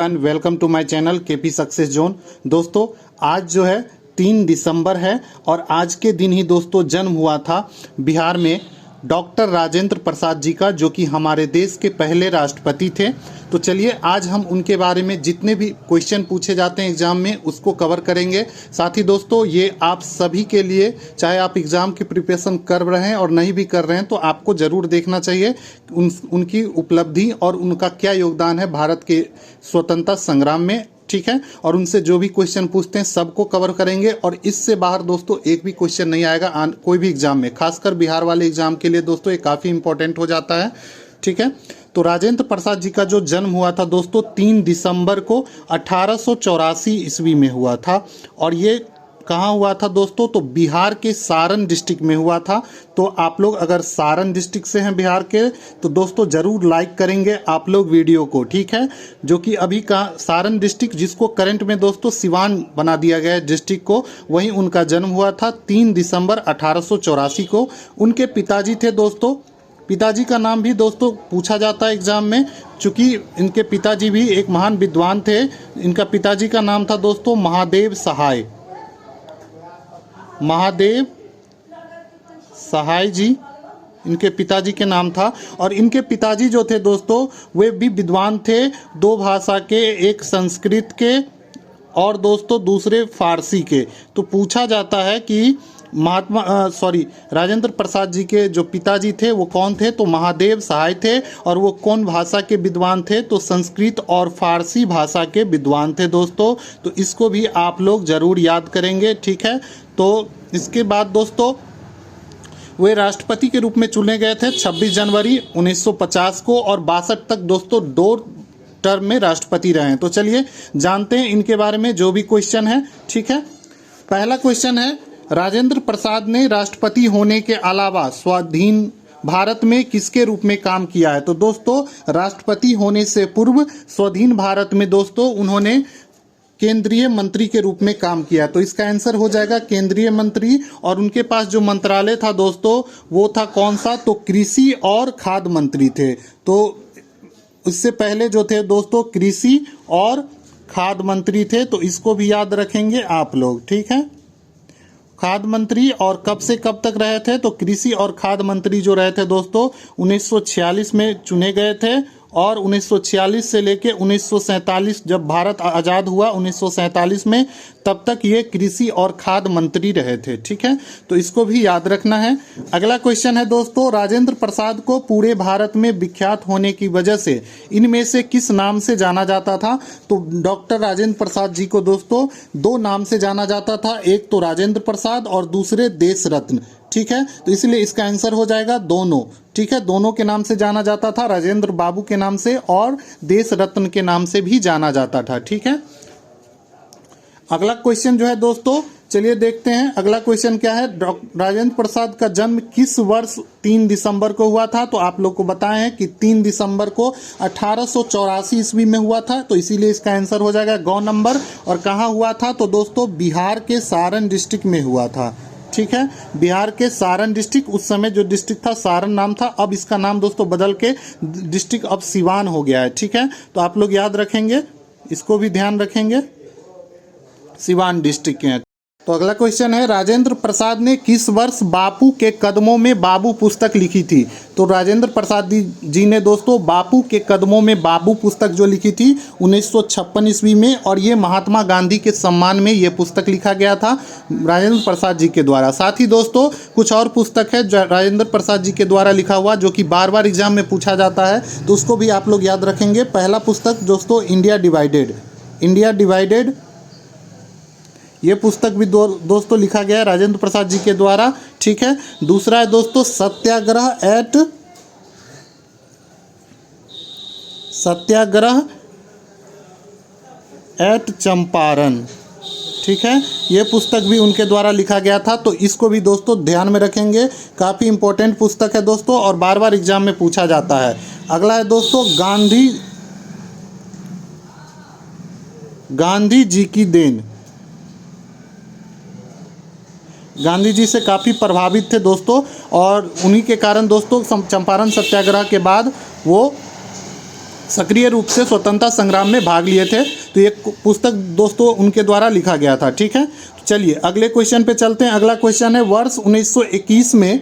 And welcome to my channel KP success zone. दोस्तों आज जो है 3 दिसंबर है और आज के दिन ही दोस्तों जन्म हुआ था बिहार में डॉक्टर राजेंद्र प्रसाद जी का, जो कि हमारे देश के पहले राष्ट्रपति थे। तो चलिए आज हम उनके बारे में जितने भी क्वेश्चन पूछे जाते हैं एग्जाम में उसको कवर करेंगे। साथ ही दोस्तों ये आप सभी के लिए, चाहे आप एग्जाम की प्रिपरेशन कर रहे हैं और नहीं भी कर रहे हैं, तो आपको ज़रूर देखना चाहिए उनकी उपलब्धि और उनका क्या योगदान है भारत के स्वतंत्रता संग्राम में। ठीक है, और उनसे जो भी क्वेश्चन पूछते हैं सबको कवर करेंगे और इससे बाहर दोस्तों एक भी क्वेश्चन नहीं आएगा कोई भी एग्जाम में। खासकर बिहार वाले एग्जाम के लिए दोस्तों ये काफ़ी इंपॉर्टेंट हो जाता है। ठीक है, तो राजेंद्र प्रसाद जी का जो जन्म हुआ था दोस्तों 3 दिसंबर को 1884 ईस्वी में हुआ था। और ये कहाँ हुआ था दोस्तों? तो बिहार के सारण डिस्ट्रिक्ट में हुआ था। तो आप लोग अगर सारण डिस्ट्रिक्ट से हैं बिहार के, तो दोस्तों ज़रूर लाइक करेंगे आप लोग वीडियो को। ठीक है, जो कि अभी का सारण डिस्ट्रिक्ट, जिसको करंट में दोस्तों सिवान बना दिया गया है डिस्ट्रिक्ट को, वहीं उनका जन्म हुआ था 3 दिसंबर 1884 को। उनके पिताजी थे दोस्तों, पिताजी का नाम भी दोस्तों पूछा जाता है एग्जाम में, चूँकि इनके पिताजी भी एक महान विद्वान थे। इनका पिताजी का नाम था दोस्तों महादेव सहाय, महादेव सहाय जी इनके पिताजी के नाम था। और इनके पिताजी जो थे दोस्तों वे भी विद्वान थे, 2 भाषा के, एक संस्कृत के और दोस्तों दूसरे फारसी के। तो पूछा जाता है कि राजेंद्र प्रसाद जी के जो पिताजी थे वो कौन थे? तो महादेव सहाय थे। और वो कौन भाषा के विद्वान थे? तो संस्कृत और फारसी भाषा के विद्वान थे दोस्तों। तो इसको भी आप लोग ज़रूर याद करेंगे। ठीक है, तो इसके बाद दोस्तों वे राष्ट्रपति के रूप में चुने गए थे 26 जनवरी 1950 को और 62 तक दोस्तों 2 टर्म में राष्ट्रपति रहे हैं। तो चलिए जानते हैं इनके बारे में जो भी क्वेश्चन है। ठीक है, पहला क्वेश्चन है, राजेंद्र प्रसाद ने राष्ट्रपति होने के अलावा स्वाधीन भारत में किसके रूप में काम किया है? तो दोस्तों राष्ट्रपति होने से पूर्व स्वाधीन भारत में दोस्तों उन्होंने केंद्रीय मंत्री के रूप में काम किया। तो इसका आंसर हो जाएगा केंद्रीय मंत्री। और उनके पास जो मंत्रालय था दोस्तों वो था कौन सा? तो कृषि और खाद्य मंत्री थे। तो इससे पहले जो थे दोस्तों कृषि और खाद्य मंत्री थे। तो इसको भी याद रखेंगे आप लोग। ठीक है, खाद्य मंत्री और कब से कब तक रहे थे? तो कृषि और खाद्य मंत्री जो रहे थे दोस्तों 1946 में चुने गए थे और 1946 से लेके 1947 जब भारत आज़ाद हुआ 1947 में, तब तक ये कृषि और खाद्य मंत्री रहे थे। ठीक है, तो इसको भी याद रखना है। अगला क्वेश्चन है दोस्तों, राजेंद्र प्रसाद को पूरे भारत में विख्यात होने की वजह से इनमें से किस नाम से जाना जाता था? तो डॉक्टर राजेंद्र प्रसाद जी को दोस्तों 2 नाम से जाना जाता था, एक तो राजेंद्र प्रसाद और दूसरे देश रत्न। ठीक है, तो इसलिए इसका आंसर हो जाएगा दोनों। ठीक है, दोनों के नाम से जाना जाता था, राजेंद्र बाबू के नाम से और देश रत्न के नाम से भी जाना जाता था। ठीक है, अगला क्वेश्चन जो है दोस्तों, चलिए देखते हैं अगला क्वेश्चन क्या है। राजेंद्र प्रसाद का जन्म किस वर्ष 3 दिसंबर को हुआ था? तो आप लोग को बताएं हैं कि 3 दिसंबर को 1884 ईस्वी में हुआ था। तो इसीलिए इसका आंसर हो जाएगा गौ नंबर। और कहाँ हुआ था? तो दोस्तों बिहार के सारण डिस्ट्रिक्ट में हुआ था। ठीक है, बिहार के सारण डिस्ट्रिक्ट, उस समय जो डिस्ट्रिक्ट था सारण नाम था, अब इसका नाम दोस्तों बदल के डिस्ट्रिक्ट अब सिवान हो गया है। ठीक है, तो आप लोग याद रखेंगे, इसको भी ध्यान रखेंगे, सिवान डिस्ट्रिक्ट के हैं। तो अगला क्वेश्चन है, राजेंद्र प्रसाद ने किस वर्ष बापू के कदमों में बाबू पुस्तक लिखी थी? तो राजेंद्र प्रसाद जी ने दोस्तों बापू के कदमों में बाबू पुस्तक जो लिखी थी 1956 ईस्वी में। और ये महात्मा गांधी के सम्मान में ये पुस्तक लिखा गया था राजेंद्र प्रसाद जी के द्वारा। साथ ही दोस्तों कुछ और पुस्तक है राजेंद्र प्रसाद जी के द्वारा लिखा हुआ, जो कि बार बार एग्जाम में पूछा जाता है, तो उसको भी आप लोग याद रखेंगे। पहला पुस्तक दोस्तों इंडिया डिवाइडेड, इंडिया डिवाइडेड, ये पुस्तक भी दोस्तों लिखा गया है राजेंद्र प्रसाद जी के द्वारा। ठीक है, दूसरा है दोस्तों सत्याग्रह एट चंपारण। ठीक है, ये पुस्तक भी उनके द्वारा लिखा गया था। तो इसको भी दोस्तों ध्यान में रखेंगे, काफ़ी इंपॉर्टेंट पुस्तक है दोस्तों और बार बार एग्जाम में पूछा जाता है। अगला है दोस्तों गांधी जी की देन। गांधी जी से काफ़ी प्रभावित थे दोस्तों और उन्हीं के कारण दोस्तों चंपारण सत्याग्रह के बाद वो सक्रिय रूप से स्वतंत्रता संग्राम में भाग लिए थे। तो ये पुस्तक दोस्तों उनके द्वारा लिखा गया था। ठीक है, चलिए अगले क्वेश्चन पे चलते हैं। अगला क्वेश्चन है, वर्ष 1921 में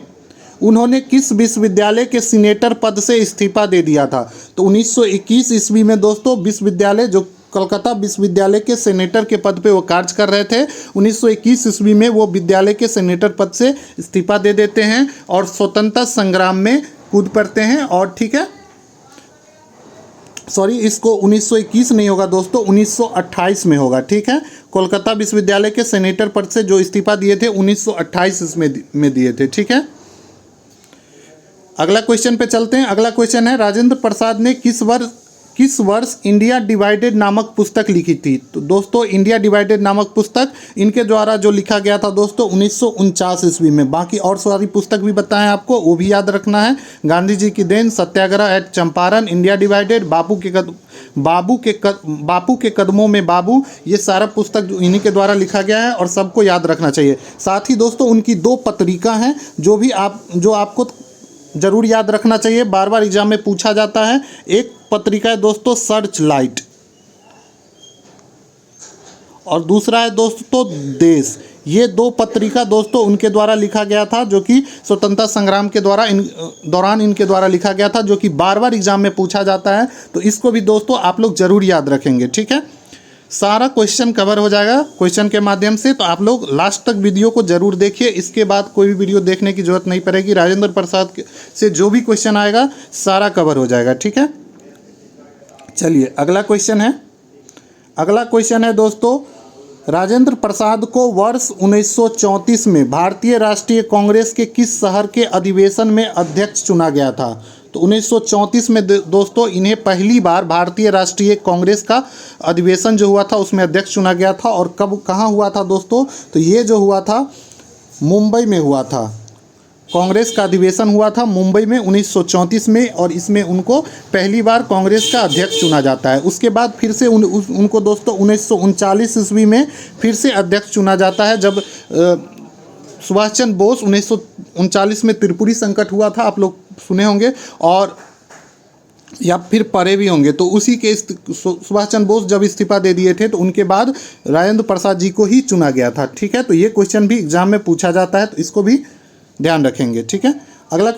उन्होंने किस विश्वविद्यालय के सीनेटर पद से इस्तीफा दे दिया था? तो 1921 ईस्वी में दोस्तों विश्वविद्यालय जो कलकत्ता विश्वविद्यालय के सेनेटर के पद पे वो कार्य कर रहे थे, 1921 ईस्वी में वो विद्यालय के सेनेटर पद से इस्तीफा दे देते हैं और स्वतंत्रता संग्राम में कूद पड़ते हैं। और ठीक है, सॉरी, इसको 1921 नहीं होगा दोस्तों, 1928 में होगा। ठीक है, कोलकाता विश्वविद्यालय के सेनेटर पद से जो इस्तीफा दिए थे 1928 में दिए थे। ठीक है, अगला क्वेश्चन पे चलते हैं। अगला क्वेश्चन है, राजेंद्र प्रसाद ने किस वर्ष इंडिया डिवाइडेड नामक पुस्तक लिखी थी? तो दोस्तों इंडिया डिवाइडेड नामक पुस्तक इनके द्वारा जो लिखा गया था दोस्तों 1949 ईस्वी में। बाकी और सारी पुस्तक भी बताएं आपको, वो भी याद रखना है। गांधी जी की देन, सत्याग्रह एट चंपारण, इंडिया डिवाइडेड, बापू के कदमों में बाबू, ये सारा पुस्तक जो इन्हीं के द्वारा लिखा गया है और सबको याद रखना चाहिए। साथ ही दोस्तों उनकी 2 पत्रिका हैं जो आपको जरूर याद रखना चाहिए, बार बार एग्जाम में पूछा जाता है। एक पत्रिका है दोस्तों सर्च लाइट और दूसरा है दोस्तों देश। ये 2 पत्रिका दोस्तों उनके द्वारा लिखा गया था, जो कि स्वतंत्रता संग्राम के दौरान इनके द्वारा लिखा गया था, जो कि बार बार एग्जाम में पूछा जाता है। तो इसको भी दोस्तों आप लोग जरूर याद रखेंगे। ठीक है, सारा क्वेश्चन कवर हो जाएगा क्वेश्चन के माध्यम से, तो आप लोग लास्ट तक वीडियो को जरूर देखिए। इसके बाद कोई भी वीडियो देखने की जरूरत नहीं पड़ेगी। राजेंद्र प्रसाद से जो भी क्वेश्चन आएगा सारा कवर हो जाएगा। ठीक है, चलिए अगला क्वेश्चन है दोस्तों, राजेंद्र प्रसाद को वर्ष 1934 में भारतीय राष्ट्रीय कांग्रेस के किस शहर के अधिवेशन में अध्यक्ष चुना गया था? तो 1934 में दोस्तों इन्हें पहली बार भारतीय राष्ट्रीय कांग्रेस का अधिवेशन जो हुआ था उसमें अध्यक्ष चुना गया था। और कहाँ हुआ था दोस्तों? तो ये जो हुआ था मुंबई में हुआ था। कांग्रेस का अधिवेशन हुआ था मुंबई में 1934 में, और इसमें उनको पहली बार कांग्रेस का अध्यक्ष चुना जाता है। उसके बाद फिर से उनको दोस्तों 1939 ईस्वी में फिर से अध्यक्ष चुना जाता है, जब सुभाष चंद्र बोस 1939 में त्रिपुरी संकट हुआ था, आप लोग सुने होंगे और या फिर पढ़े भी होंगे। तो उसी के सुभाष चंद्र बोस जब इस्तीफा दे दिए थे तो उनके बाद राजेंद्र प्रसाद जी को ही चुना गया था। ठीक है, तो ये क्वेश्चन भी एग्जाम में पूछा जाता है, तो इसको भी ध्यान रखेंगे। ठीक है, अगला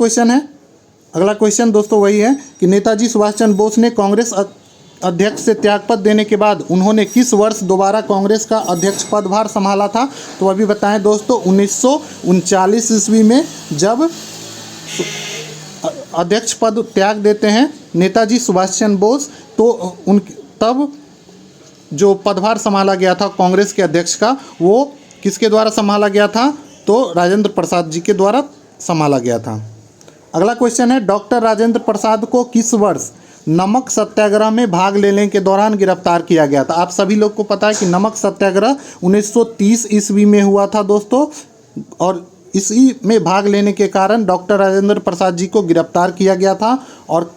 क्वेश्चन दोस्तों वही है कि नेताजी सुभाष चंद्र बोस ने कांग्रेस अध्यक्ष से त्यागपत्र देने के बाद उन्होंने किस वर्ष दोबारा कांग्रेस का अध्यक्ष पदभार संभाला था? तो अभी बताएं दोस्तों 1939 ईस्वी में जब अध्यक्ष पद त्याग देते हैं नेताजी सुभाष चंद्र बोस, तो तब जो पदभार संभाला गया था कांग्रेस के अध्यक्ष का, वो किसके द्वारा संभाला गया था? तो राजेंद्र प्रसाद जी के द्वारा संभाला गया था। अगला क्वेश्चन है, डॉक्टर राजेंद्र प्रसाद को किस वर्ष नमक सत्याग्रह में भाग लेने के दौरान गिरफ्तार किया गया था? आप सभी लोग को पता है कि नमक सत्याग्रह 1930 ईस्वी में हुआ था दोस्तों, और इसी में भाग लेने के कारण डॉक्टर राजेंद्र प्रसाद जी को गिरफ्तार किया गया था। और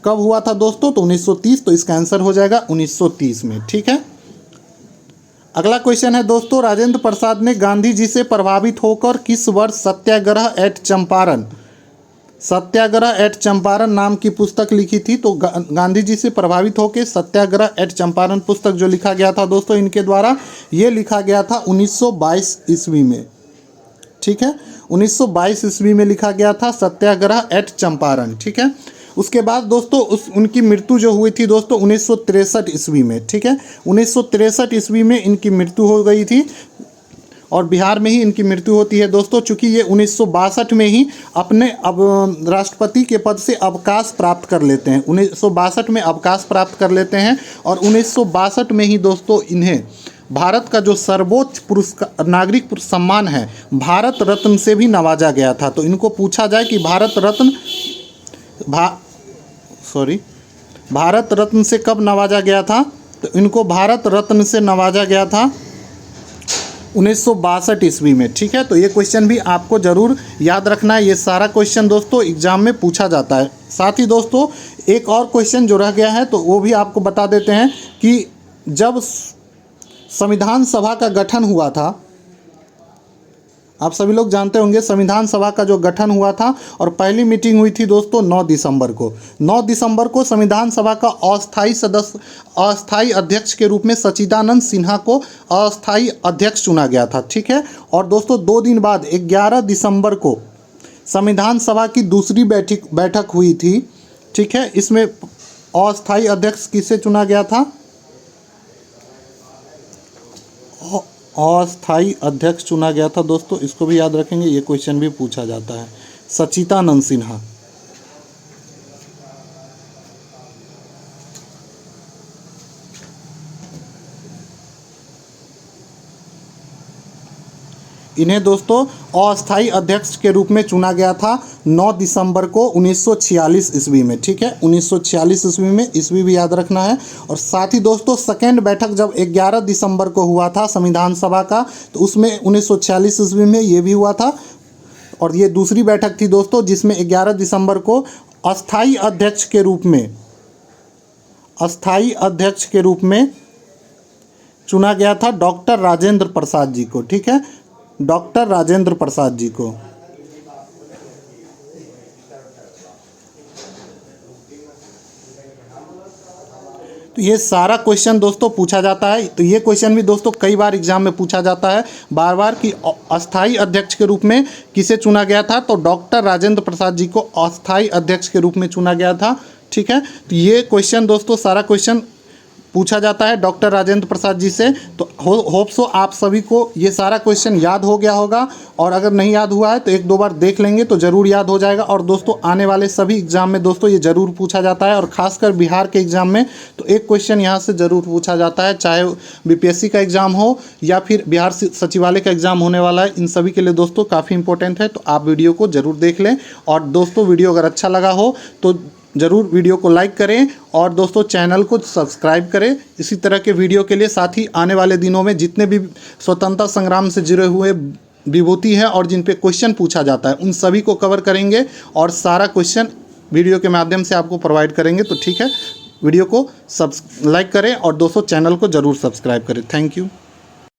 कब हुआ था दोस्तों? तो 1930, तो इसका आंसर हो जाएगा 1930 में। ठीक है, अगला क्वेश्चन है दोस्तों, राजेंद्र प्रसाद ने गांधी जी से प्रभावित होकर किस वर्ष सत्याग्रह एट चंपारण नाम की पुस्तक लिखी थी? तो गांधी जी से प्रभावित होकर सत्याग्रह एट चंपारण पुस्तक जो लिखा गया था दोस्तों इनके द्वारा, ये लिखा गया था 1922 ईस्वी में। ठीक है, 1922 ईस्वी में लिखा गया था सत्याग्रह एट चंपारण। ठीक है, उसके बाद दोस्तों उनकी मृत्यु जो हुई थी दोस्तों 1963 ईस्वी में। ठीक है, 1963 ईस्वी में इनकी मृत्यु हो गई थी और बिहार में ही इनकी मृत्यु होती है दोस्तों, चूँकि ये 1962 में ही अपने राष्ट्रपति के पद से अवकाश प्राप्त कर लेते हैं। 1962 में अवकाश प्राप्त कर लेते हैं और 1962 में ही दोस्तों इन्हें भारत का जो सर्वोच्च पुरस्कार नागरिक सम्मान है भारत रत्न से भी नवाजा गया था। तो इनको पूछा जाए कि भारत रत्न से कब नवाजा गया था? तो इनको भारत रत्न से नवाजा गया था 1962 ईस्वी में। ठीक है, तो ये क्वेश्चन भी आपको ज़रूर याद रखना है। ये सारा क्वेश्चन दोस्तों एग्जाम में पूछा जाता है। साथ ही दोस्तों एक और क्वेश्चन जो रह गया है तो वो भी आपको बता देते हैं कि जब संविधान सभा का गठन हुआ था आप सभी लोग जानते होंगे संविधान सभा का जो गठन हुआ था और पहली मीटिंग हुई थी दोस्तों 9 दिसंबर को। 9 दिसंबर को संविधान सभा का अस्थाई अध्यक्ष के रूप में सच्चिदानंद सिन्हा को अस्थाई अध्यक्ष चुना गया था, ठीक है। और दोस्तों 2 दिन बाद 11 दिसंबर को संविधान सभा की दूसरी बैठक हुई थी, ठीक है। इसमें अस्थाई अध्यक्ष किसे चुना गया था? अस्थाई अध्यक्ष चुना गया था दोस्तों, इसको भी याद रखेंगे, ये क्वेश्चन भी पूछा जाता है, सच्चिदानंद सिन्हा। इन्हें दोस्तों अस्थाई अध्यक्ष के रूप में चुना गया था 9 दिसंबर को 1946 ईस्वी में, ठीक है। 1946 ईस्वी में, ईस्वी भी याद रखना है। और साथ ही दोस्तों सेकेंड बैठक जब 11 दिसंबर को हुआ था संविधान सभा का, तो उसमें 1946 ईस्वी में ये भी हुआ था। और ये दूसरी बैठक थी दोस्तों जिसमें 11 दिसंबर को अस्थाई अध्यक्ष के रूप में चुना गया था डॉक्टर राजेंद्र प्रसाद जी को, ठीक है, डॉक्टर राजेंद्र प्रसाद जी को। तो ये सारा क्वेश्चन दोस्तों पूछा जाता है। तो ये क्वेश्चन भी दोस्तों कई बार एग्जाम में पूछा जाता है बार बार कि अस्थाई अध्यक्ष के रूप में किसे चुना गया था, तो डॉक्टर राजेंद्र प्रसाद जी को अस्थाई अध्यक्ष के रूप में चुना गया था, ठीक है। तो ये क्वेश्चन दोस्तों सारा क्वेश्चन पूछा जाता है डॉक्टर राजेंद्र प्रसाद जी से। तो होप सो आप सभी को ये सारा क्वेश्चन याद हो गया होगा, और अगर नहीं याद हुआ है तो 1-2 बार देख लेंगे तो ज़रूर याद हो जाएगा। और दोस्तों आने वाले सभी एग्जाम में दोस्तों ये ज़रूर पूछा जाता है, और ख़ासकर बिहार के एग्ज़ाम में तो एक क्वेश्चन यहाँ से ज़रूर पूछा जाता है, चाहे बीपीएससी का एग्ज़ाम हो या फिर बिहार सचिवालय का एग्ज़ाम होने वाला है। इन सभी के लिए दोस्तों काफ़ी इंपॉर्टेंट है, तो आप वीडियो को ज़रूर देख लें। और दोस्तों वीडियो अगर अच्छा लगा हो तो ज़रूर वीडियो को लाइक करें, और दोस्तों चैनल को सब्सक्राइब करें इसी तरह के वीडियो के लिए। साथ ही आने वाले दिनों में जितने भी स्वतंत्रता संग्राम से जुड़े हुए विभूति हैं और जिन पे क्वेश्चन पूछा जाता है उन सभी को कवर करेंगे, और सारा क्वेश्चन वीडियो के माध्यम से आपको प्रोवाइड करेंगे। तो ठीक है, वीडियो को लाइक करें और दोस्तों चैनल को ज़रूर सब्सक्राइब करें। Thank you.